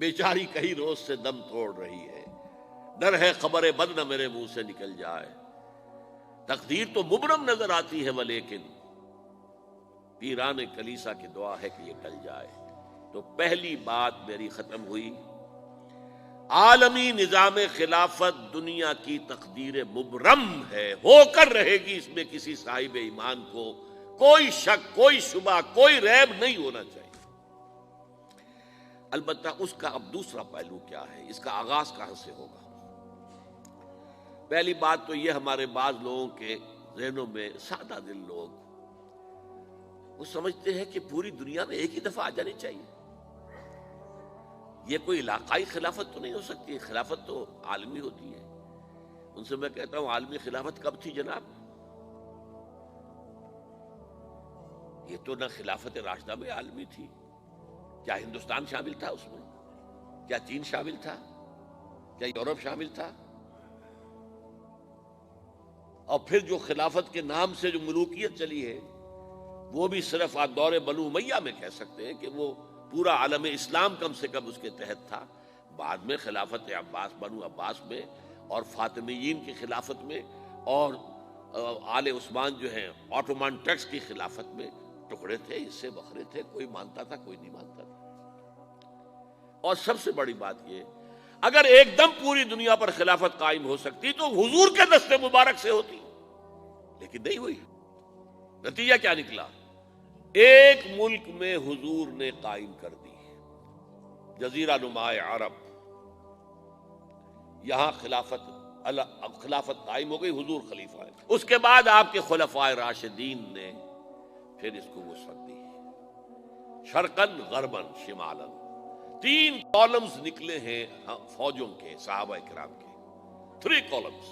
بیچاری کئی روز سے دم توڑ رہی ہے، ڈر ہے خبر بد نہ میرے منہ سے نکل جائے، تقدیر تو مبرم نظر آتی ہے ولیکن پیران کلیسا کی دعا ہے کہ یہ ٹل جائے۔ تو پہلی بات میری ختم ہوئی، عالمی نظام خلافت دنیا کی تقدیر مبرم ہے، ہو کر رہے گی، اس میں کسی صاحب ایمان کو کوئی شک، کوئی شبہ، کوئی ریب نہیں ہونا چاہیے۔ البتہ اس کا اب دوسرا پہلو کیا ہے، اس کا آغاز کہاں سے ہوگا؟ پہلی بات تو یہ، ہمارے بعض لوگوں کے ذہنوں میں، سادہ دل لوگ وہ سمجھتے ہیں کہ پوری دنیا میں ایک ہی دفعہ آ جانی چاہیے، یہ کوئی علاقائی خلافت تو نہیں ہو سکتی، خلافت تو عالمی ہوتی ہے۔ ان سے میں کہتا ہوں عالمی خلافت کب تھی جناب؟ یہ تو نہ خلافت راشدہ میں عالمی تھی، کیا ہندوستان شامل تھا اس میں؟ کیا چین شامل تھا؟ کیا یورپ شامل تھا؟ اور پھر جو خلافت کے نام سے جو ملوکیت چلی ہے وہ بھی صرف آپ دور بنو امیہ میں کہہ سکتے ہیں کہ وہ پورا عالم اسلام کم سے کم اس کے تحت تھا۔ بعد میں خلافت عباس، بنو عباس میں، اور فاطمیین کی خلافت میں، اور آل عثمان جو ہیں آٹومان ٹرکس کی خلافت میں ٹکڑے تھے، حصے بکھرے تھے، کوئی مانتا تھا کوئی نہیں مانتا تھا۔ اور سب سے بڑی بات یہ، اگر ایک دم پوری دنیا پر خلافت قائم ہو سکتی تو حضور کے دست مبارک سے ہوتی، لیکن نہیں ہوئی۔ نتیجہ کیا نکلا؟ ایک ملک میں حضور نے قائم کر دی، جزیرہ نما عرب، یہاں خلافت قائم ہو گئی، حضور خلیفہ ہے۔ اس کے بعد آپ کے خلفائے راشدین نے پھر اس کو وسعت دی، شرقاً غرباً شمالاً، 3 کالمز نکلے ہیں فوجوں کے، صحابہ کرام کے، 3 کالمز،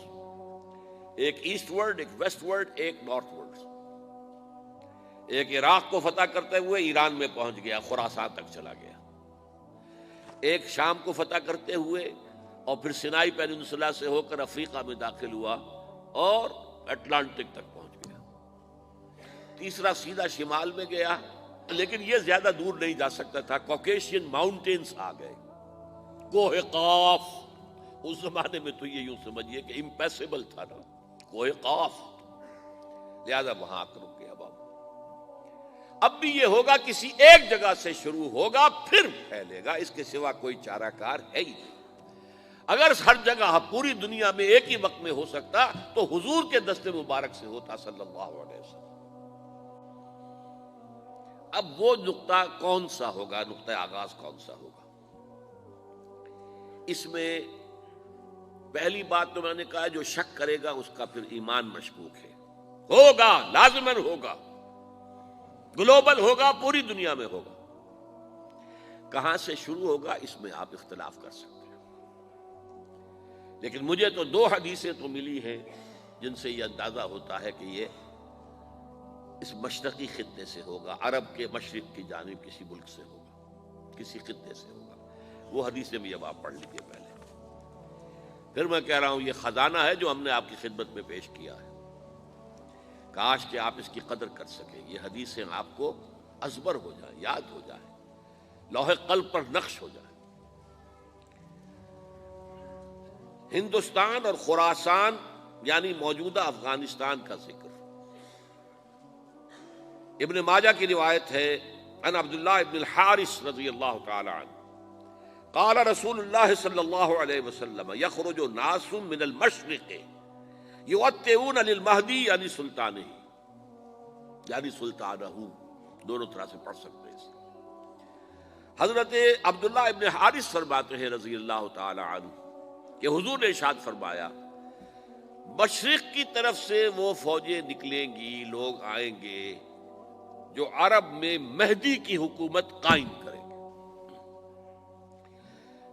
ایک ایسٹ ورڈ، ایک ویسٹ ورڈ، ایک نارتھ ورڈ۔ ایک عراق کو فتح کرتے ہوئے ایران میں پہنچ گیا، خراسان تک چلا گیا، ایک شام کو فتح کرتے ہوئے اور پھر سینائی پیننسولا سے ہو کر افریقہ میں داخل ہوا اور اٹلانٹک تک پہنچ گیا، تیسرا سیدھا شمال میں گیا، لیکن یہ زیادہ دور نہیں جا سکتا تھا، کوکیشین ماؤنٹینز آ گئے، کوہ قاف، اس زمانے میں تو یہ یوں سمجھیے کہ امپیسیبل تھا نا، کوہ قاف، لہذا وہاں آ کر رک گیا۔ اب بھی یہ ہوگا، کسی ایک جگہ سے شروع ہوگا پھر پھیلے گا، اس کے سوا کوئی چارہ کار ہے ہی نہیں۔ اگر ہر جگہ پوری دنیا میں ایک ہی وقت میں ہو سکتا تو حضور کے دست مبارک سے ہوتا صلی اللہ علیہ وسلم۔ اب وہ نقطہ کون سا ہوگا، نقطہ آغاز کون سا ہوگا؟ اس میں پہلی بات تو میں نے کہا، جو شک کرے گا اس کا پھر ایمان مشکوک ہے، ہوگا، لازماً ہوگا، گلوبل ہوگا، پوری دنیا میں ہوگا۔ کہاں سے شروع ہوگا اس میں آپ اختلاف کر سکتے ہیں، لیکن مجھے تو 2 حدیثیں تو ملی ہیں جن سے یہ اندازہ ہوتا ہے کہ یہ اس مشرقی خطے سے ہوگا، عرب کے مشرق کی جانب کسی ملک سے ہوگا، کسی خطے سے ہوگا۔ وہ حدیثیں بھی اب آپ پڑھ لیجیے پہلے، پھر میں کہہ رہا ہوں یہ خزانہ ہے جو ہم نے آپ کی خدمت میں پیش کیا ہے، کاش کہ آپ اس کی قدر کر سکیں، یہ حدیثیں آپ کو ازبر ہو جائیں، یاد ہو جائیں، لوح قلب پر نقش ہو جائیں۔ ہندوستان اور خراسان یعنی موجودہ افغانستان کا ذکر ابن ماجہ کی روایت ہے، عن عبداللہ ابن الحارث رضی اللہ تعالی عنہ قال رسول اللہ صلی اللہ علیہ وسلم یخرج ناس من المشرق یوطئون للمہدی یعنی سلطانہ، یعنی سلطانہ، دونوں طرح سے پڑھ سکتے ہیں۔ حضرت عبداللہ ابن حارث فرماتے ہیں رضی اللہ تعالی عنہ کہ حضور نے ارشاد فرمایا، مشرق کی طرف سے وہ فوجیں نکلیں گی، لوگ آئیں گے جو عرب میں مہدی کی حکومت قائم کریں گے۔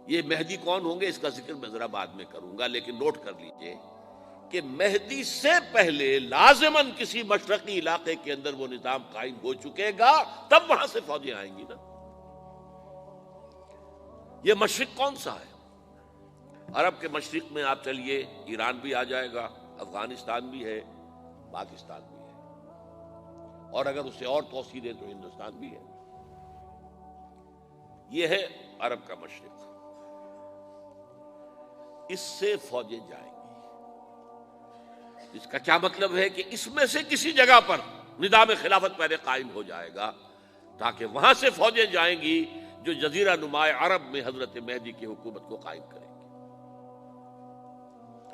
یہ مہدی کون ہوں گے اس کا ذکر میں ذرا بعد میں کروں گا، لیکن نوٹ کر لیجئے کہ مہدی سے پہلے لازماً کسی مشرقی علاقے کے اندر وہ نظام قائم ہو چکے گا، تب وہاں سے فوجیں آئیں گی نا۔ یہ مشرق کون سا ہے؟ عرب کے مشرق میں آپ چلیے، ایران بھی آ جائے گا، افغانستان بھی ہے، پاکستان بھی ہے، اور اگر اسے اور توسیع دیں تو ہندوستان بھی ہے۔ یہ ہے عرب کا مشرق، اس سے فوجیں جائیں گی۔ اس کا کیا مطلب ہے کہ اس میں سے کسی جگہ پر نظام خلافت پہلے قائم ہو جائے گا، تاکہ وہاں سے فوجیں جائیں گی جو جزیرہ نما عرب میں حضرت مہدی کی حکومت کو قائم کریں گی۔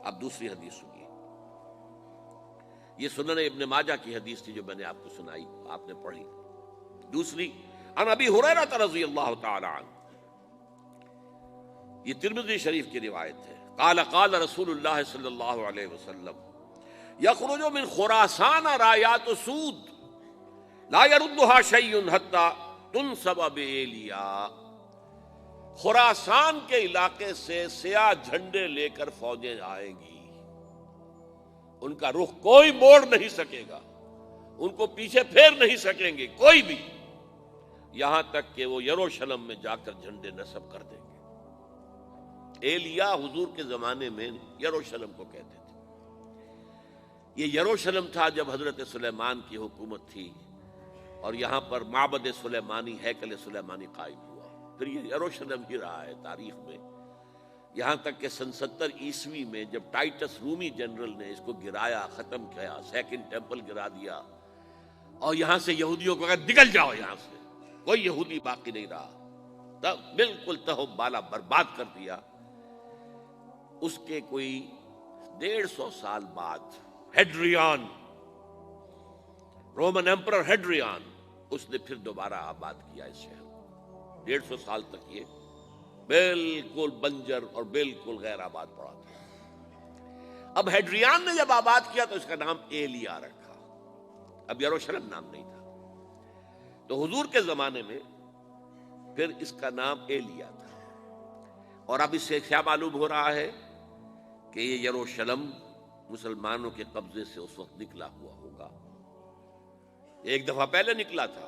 اب دوسری حدیث سنیے، یہ سنن ابن ماجہ کی حدیث تھی جو میں نے آپ کو سنائی، آپ نے پڑھی۔ دوسری، عن ابی ہریرہ رضی اللہ تعالی عنہ، یہ ترمذی شریف کی روایت ہے، قال قال رسول اللہ صلی اللہ علیہ وسلم یخرج من خراسان رایات سود لا يردها شیء حتی تنصب بإیلیا، خراسان کے علاقے سے سیاہ جھنڈے لے کر فوجیں آئیں گی، ان کا رخ کوئی موڑ نہیں سکے گا، ان کو پیچھے پھیر نہیں سکیں گے کوئی بھی، یہاں تک کہ وہ یروشلم میں جا کر جھنڈے نصب کر دیں گے۔ ایلیا حضور کے زمانے میں یروشلم کو کہتے تھے۔ یہ یروشلم تھا جب حضرت سلیمان کی حکومت تھی، اور یہاں پر معبد سلیمانی، ہیکل سلیمانی قائم ہوا، پھر یہ یروشلم ہی رہا ہے تاریخ میں، یہاں تک کہ سن 70 عیسوی میں جب ٹائٹس رومی جنرل نے اس کو گرایا، ختم کیا، سیکنڈ ٹیمپل گرا دیا، اور یہاں سے یہودیوں کو کہا نکل جاؤ یہاں سے، کوئی یہودی باقی نہیں رہا، تب بالکل تہو بالا برباد کر دیا۔ اس کے کوئی 150 سال بعد ہیڈریان، رومن ایمپرر ہیڈریان، اس نے پھر دوبارہ آباد کیا اس شہر کو۔ 150 سال تک یہ بالکل بنجر اور بالکل غیر آباد پڑا تھا۔ اب ہیڈریان نے جب آباد کیا تو اس کا نام ایلیا رکھا، اب یروشلم نام نہیں تھا، تو حضور کے زمانے میں پھر اس کا نام ایلیا تھا۔ اور اب اس سے کیا معلوم ہو رہا ہے کہ یہ یروشلم مسلمانوں کے قبضے سے اس وقت نکلا ہوا ہوگا، ایک دفعہ پہلے نکلا تھا،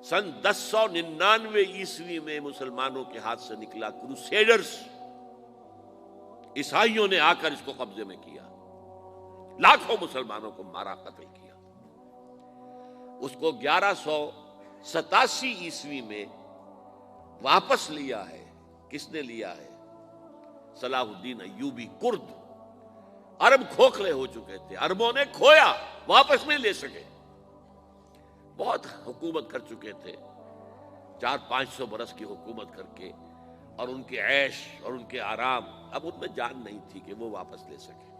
سن 1099 عیسوی میں مسلمانوں کے ہاتھ سے نکلا، کروسیڈرز عیسائیوں نے آ کر اس کو قبضے میں کیا، لاکھوں مسلمانوں کو مارا، قتل کیا۔ اس کو 1187 عیسوی میں واپس لیا ہے، کس نے لیا ہے؟ صلاح الدین ایوبی کرد۔ عرب کھوکھلے ہو چکے تھے، عربوں نے کھویا، واپس نہیں لے سکے، بہت حکومت کر چکے تھے، 400-500 برس کی حکومت کر کے، اور ان کے عیش اور ان کے آرام، اب ان میں جان نہیں تھی کہ وہ واپس لے سکے۔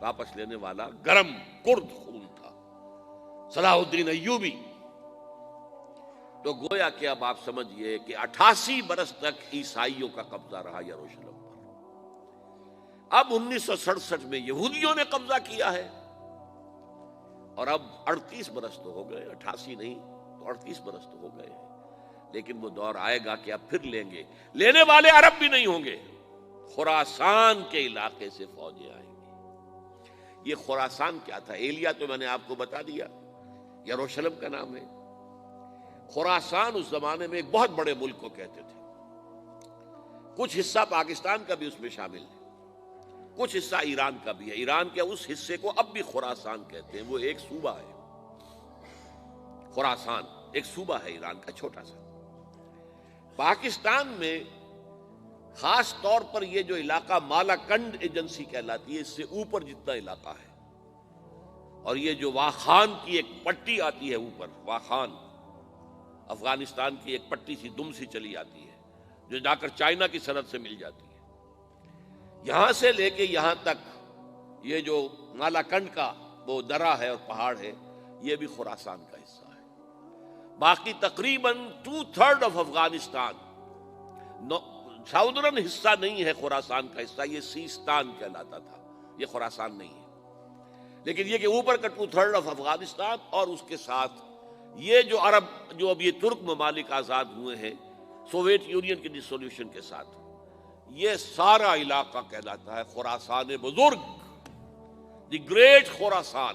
واپس لینے والا گرم کرد خون تھا، صلاح الدین ایوبی۔ تو گویا کہ اب آپ سمجھئے کہ 88 برس تک عیسائیوں کا قبضہ رہا یروشلم پر۔ اب 1967 میں یہودیوں نے قبضہ کیا ہے، اور اب 38 برس تو ہو گئے، 88 نہیں تو 38 برس تو ہو گئے ہیں، لیکن وہ دور آئے گا کہ اب پھر لیں گے، لینے والے عرب بھی نہیں ہوں گے، خراسان کے علاقے سے فوجیں آئیں گی۔ یہ خراسان کیا تھا؟ ایلیا تو میں نے آپ کو بتا دیا، یروشلم کا نام ہے۔ خراسان اس زمانے میں ایک بہت بڑے ملک کو کہتے تھے، کچھ حصہ پاکستان کا بھی اس میں شامل ہے، کچھ حصہ ایران کا بھی ہے، ایران کے اس حصے کو اب بھی خراسان کہتے ہیں، وہ ایک صوبہ ہے، خراسان ایک صوبہ ہے ایران کا چھوٹا سا۔ پاکستان میں خاص طور پر یہ جو علاقہ مالا کنڈ ایجنسی کہلاتی ہے، اس سے اوپر جتنا علاقہ ہے، اور یہ جو واخان کی ایک پٹی آتی ہے اوپر، واخان افغانستان کی ایک پٹی سی دم سی چلی آتی ہے جو جا کر چائنا کی سرحد سے مل جاتی ہے، یہاں سے لے کے یہاں تک یہ جو مالا کنڈ کا وہ درہ ہے اور پہاڑ ہے، یہ بھی خراسان کا حصہ ہے۔ باقی تقریباً 2/3 آف افغانستان ساؤدرن حصہ نہیں ہے خراسان کا حصہ، یہ سیستان کہلاتا تھا، یہ خراسان نہیں ہے، لیکن یہ کہ اوپر کا 2/3 آف افغانستان، اور اس کے ساتھ یہ جو عرب، جو اب یہ ترک ممالک آزاد ہوئے ہیں سوویت یونین کی ڈسولوشن کے ساتھ، یہ سارا علاقہ کہلاتا ہے خراسان بزرگ، دی گریٹ خراسان۔